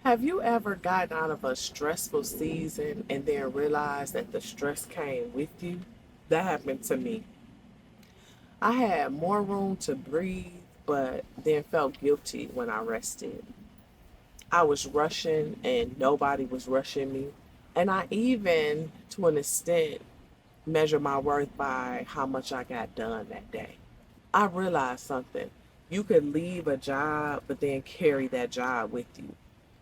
Have you ever gotten out of a stressful season and then realized that the stress came with you? That happened to me. I had more room to breathe, but then felt guilty when I rested. I was rushing and nobody was rushing me. And I even, to an extent, measure my worth by how much I got done that day. I realized something. You could leave a job, but then carry that job with you.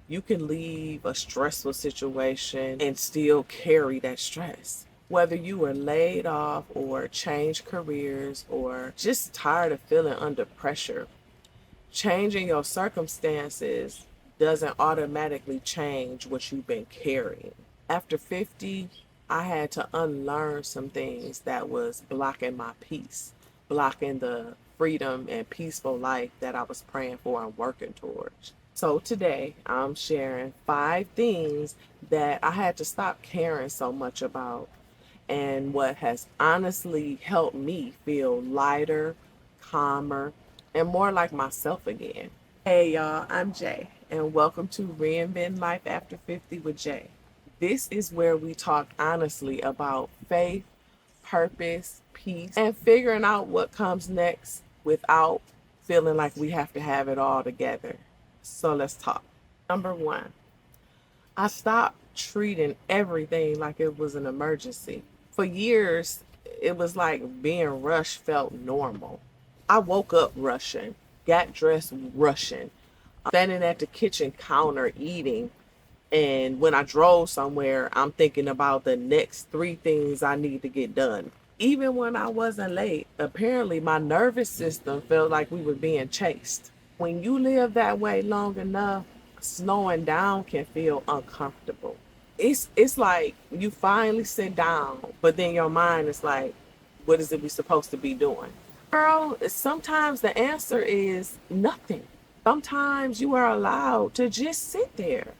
You can leave a stressful situation and still carry that stress. Whether you were laid off or changed careers or just tired of feeling under pressure, changing your circumstances doesn't automatically change what you've been carrying. After 50, I had to unlearn some things that was blocking my peace, blocking the freedom and peaceful life that I was praying for and working towards. So today, I'm sharing 5 things that I had to stop caring so much about and what has honestly helped me feel lighter, calmer, and more like myself again. Hey y'all, I'm Jay, and welcome to Reinventing Life After 50 with Jay. This is where we talk honestly about faith, purpose, peace, and figuring out what comes next without feeling like we have to have it all together. So let's talk. Number one, I stopped treating everything like it was an emergency. For years, it was like being rushed felt normal. I woke up rushing, got dressed rushing, standing at the kitchen counter eating. And when I drove somewhere, I'm thinking about the next 3 things I need to get done. Even when I wasn't late, apparently my nervous system felt like we were being chased. When you live that way long enough, slowing down can feel uncomfortable. It's like you finally sit down, but then your mind is like, what is it we supposed to be doing? Girl, sometimes the answer is nothing. Sometimes you are allowed to just sit there,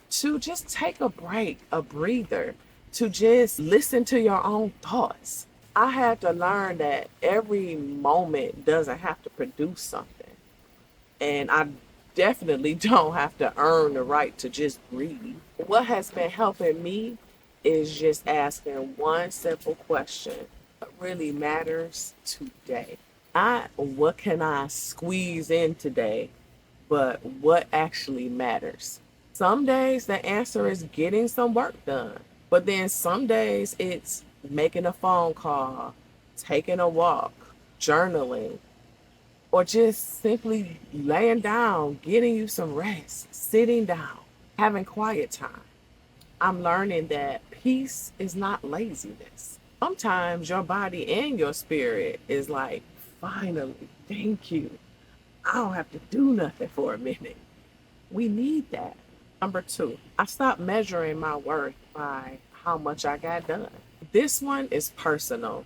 to just take a break, a breather, to just listen to your own thoughts. I had to learn that every moment doesn't have to produce something. And I definitely don't have to earn the right to just breathe. What has been helping me is just asking one simple question: what really matters today? Not what can I squeeze in today, but what actually matters. Some days the answer is getting some work done, but then some days it's making a phone call, taking a walk, journaling, or just simply laying down, getting you some rest, sitting down, having quiet time. I'm learning that peace is not laziness. Sometimes your body and your spirit is like, finally, thank you. I don't have to do nothing for a minute. We need that. Number 2, I stopped measuring my worth by how much I got done. This one is personal.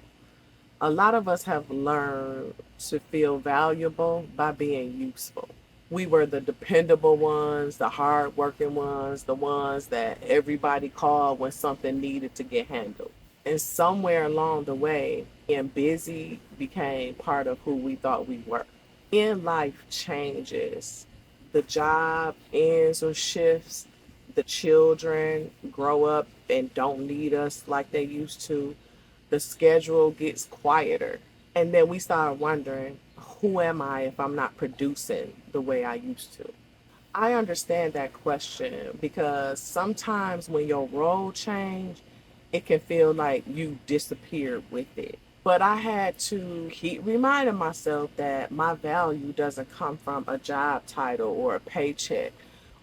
A lot of us have learned to feel valuable by being useful. We were the dependable ones, the hardworking ones, the ones that everybody called when something needed to get handled. And somewhere along the way, being busy became part of who we thought we were. In life changes. The job ends or shifts. The children grow up and don't need us like they used to. The schedule gets quieter. And then we start wondering, who am I if I'm not producing the way I used to? I understand that question because sometimes when your role change, it can feel like you disappeared with it. But I had to keep reminding myself that my value doesn't come from a job title or a paycheck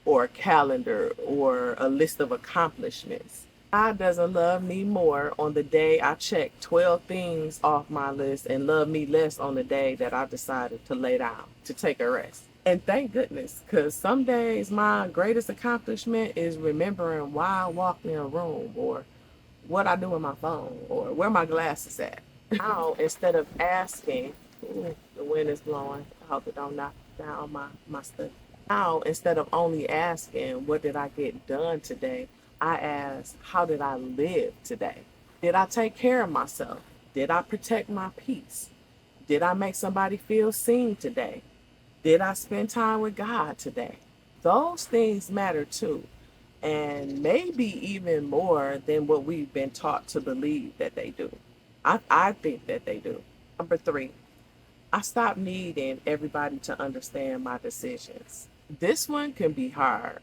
or a calendar or a list of accomplishments. God doesn't love me more on the day I check 12 things off my list and love me less on the day that I decided to lay down, to take a rest. And thank goodness, because some days my greatest accomplishment is remembering why I walked in a room or what I do with my phone or where my glasses at. Now, instead of asking, ooh, the wind is blowing, I hope it don't knock down my stuff. Now, instead of only asking, what did I get done today? I ask, how did I live today? Did I take care of myself? Did I protect my peace? Did I make somebody feel seen today? Did I spend time with God today? Those things matter too, and maybe even more than what we've been taught to believe that they do. I think that they do. Number three, I stopped needing everybody to understand my decisions. This one can be hard.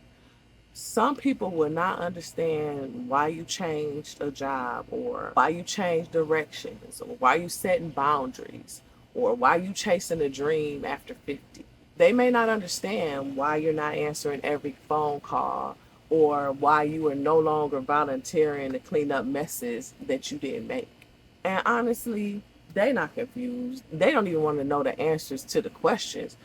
Some people will not understand why you changed a job, or why you changed directions, or why you setting boundaries, or why you chasing a dream after 50. They may not understand why you're not answering every phone call, or why you are no longer volunteering to clean up messes that you didn't make. And honestly, they're not confused. They don't even want to know the answers to the questions.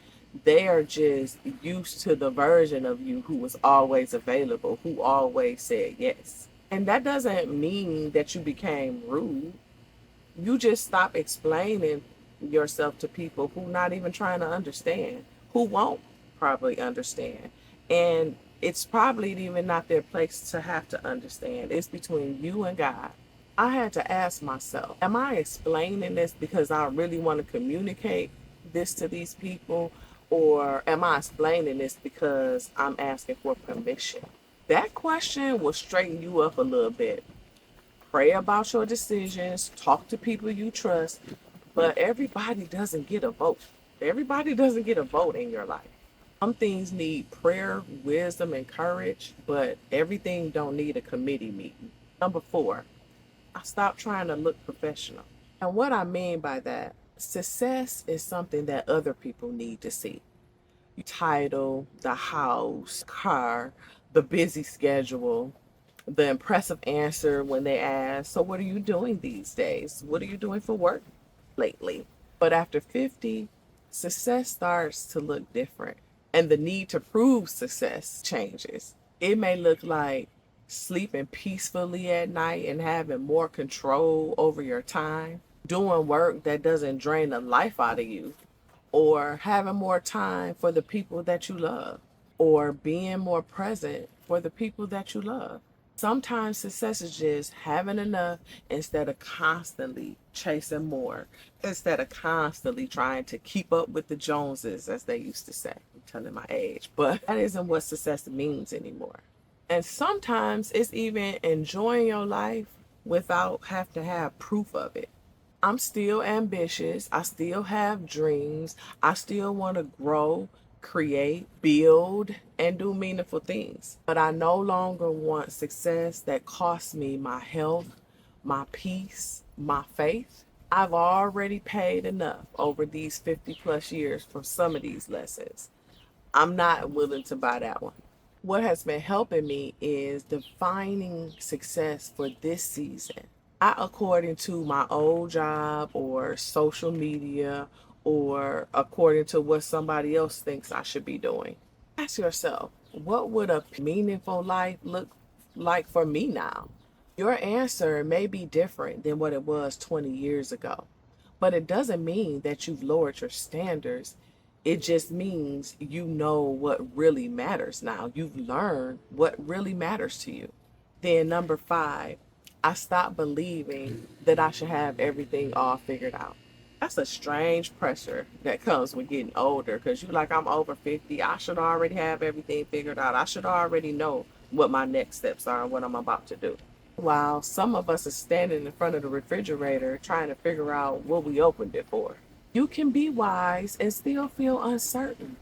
They are just used to the version of you who was always available, who always said yes. And that doesn't mean that you became rude. You just stop explaining yourself to people who not even trying to understand, who won't probably understand. And it's probably even not their place to have to understand. It's between you and God. I had to ask myself, am I explaining this because I really want to communicate this to these people? Or am I explaining this because I'm asking for permission? That question will straighten you up a little bit. Pray about your decisions, talk to people you trust, but everybody doesn't get a vote. Everybody doesn't get a vote in your life. Some things need prayer, wisdom, and courage, but everything don't need a committee meeting. Number four, I stopped trying to look professional. And what I mean by that, success is something that other people need to see. Title, the house, car, the busy schedule, the impressive answer when they ask, so what are you doing these days? What are you doing for work lately? But after 50, success starts to look different, and the need to prove success changes. It may look like sleeping peacefully at night and having more control over your time, doing work that doesn't drain the life out of you, or having more time for the people that you love, or being more present for the people that you love. Sometimes success is just having enough instead of constantly chasing more, instead of constantly trying to keep up with the Joneses, as they used to say. I'm telling my age, but that isn't what success means anymore. And sometimes it's even enjoying your life without have to have proof of it. I'm still ambitious. I still have dreams. I still want to grow, create, build, and do meaningful things. But I no longer want success that costs me my health, my peace, my faith. I've already paid enough over these 50 plus years for some of these lessons. I'm not willing to buy that one. What has been helping me is defining success for this season, not according to my old job or social media or according to what somebody else thinks I should be doing. Ask yourself, what would a meaningful life look like for me now? Your answer may be different than what it was 20 years ago, but it doesn't mean that you've lowered your standards. It just means you know what really matters now. You've learned what really matters to you. Then, number five, I stopped believing that I should have everything all figured out. That's a strange pressure that comes with getting older, because you like, I'm over 50. I should already have everything figured out. I should already know what my next steps are and what I'm about to do. While some of us are standing in front of the refrigerator trying to figure out what we opened it for. You can be wise and still feel uncertain.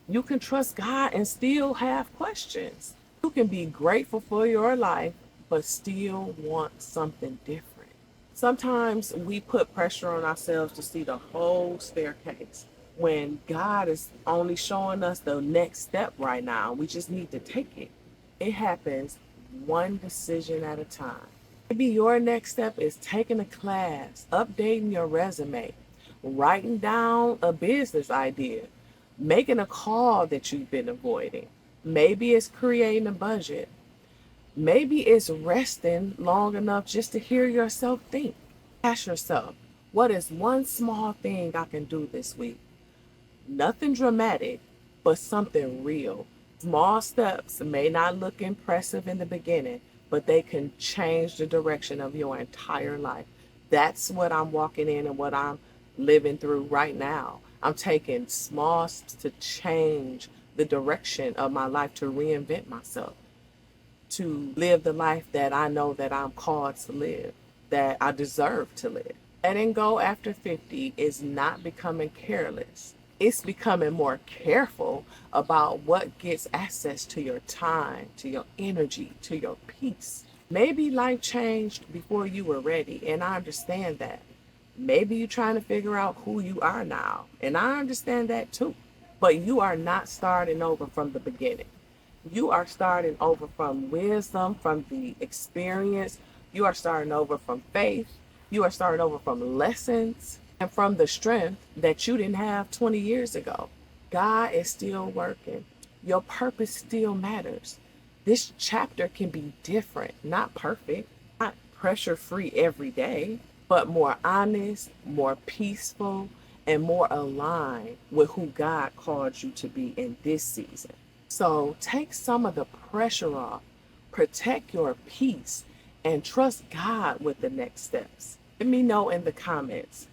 You can trust God and still have questions. You can be grateful for your life, but still want something different. Sometimes we put pressure on ourselves to see the whole staircase when God is only showing us the next step right now. We just need to take it. It happens one decision at a time. Maybe your next step is taking a class, updating your resume, writing down a business idea, making a call that you've been avoiding. Maybe it's creating a budget. Maybe it's resting long enough just to hear yourself think. Ask yourself, what is one small thing I can do this week? Nothing dramatic, but something real. Small steps may not look impressive in the beginning, but they can change the direction of your entire life. That's what I'm walking in and what I'm living through right now. I'm taking small steps to change the direction of my life, to reinvent myself, to live the life that I know that I'm called to live, that I deserve to live. Letting go after 50 is not becoming careless. It's becoming more careful about what gets access to your time, to your energy, to your peace. Maybe life changed before you were ready, and I understand that. Maybe you're trying to figure out who you are now, and I understand that too. But you are not starting over from the beginning. You are starting over from wisdom, from the experience. You are starting over from faith. You are starting over from lessons and from the strength that you didn't have 20 years ago. God is still working. Your purpose still matters. This chapter can be different, not perfect, not pressure free every day, but more honest, more peaceful, and more aligned with who God called you to be in this season. So take some of the pressure off, protect your peace, and trust God with the next steps. Let me know in the comments,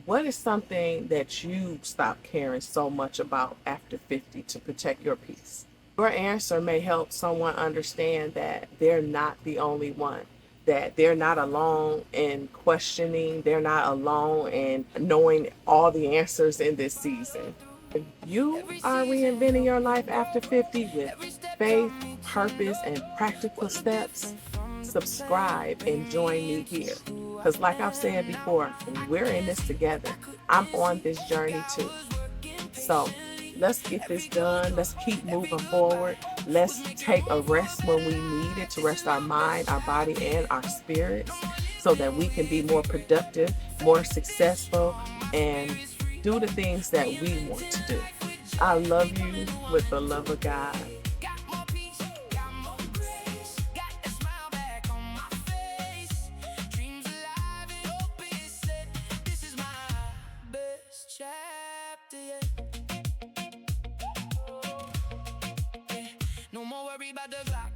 what is something that you stopped caring so much about after 50 to protect your peace? Your answer may help someone understand that they're not the only one, that they're not alone in questioning, they're not alone in knowing all the answers in this season. If you are reinventing your life after 50 with faith, purpose, and practical steps, subscribe and join me here. Because, like I've said before, we're in this together. I'm on this journey too. So, let's get this done. Let's keep moving forward. Let's take a rest when we need it, to rest our mind, our body, and our spirits, so that we can be more productive, more successful, and do the things that we want to do. I love you with the love of God. No more worry about the clock.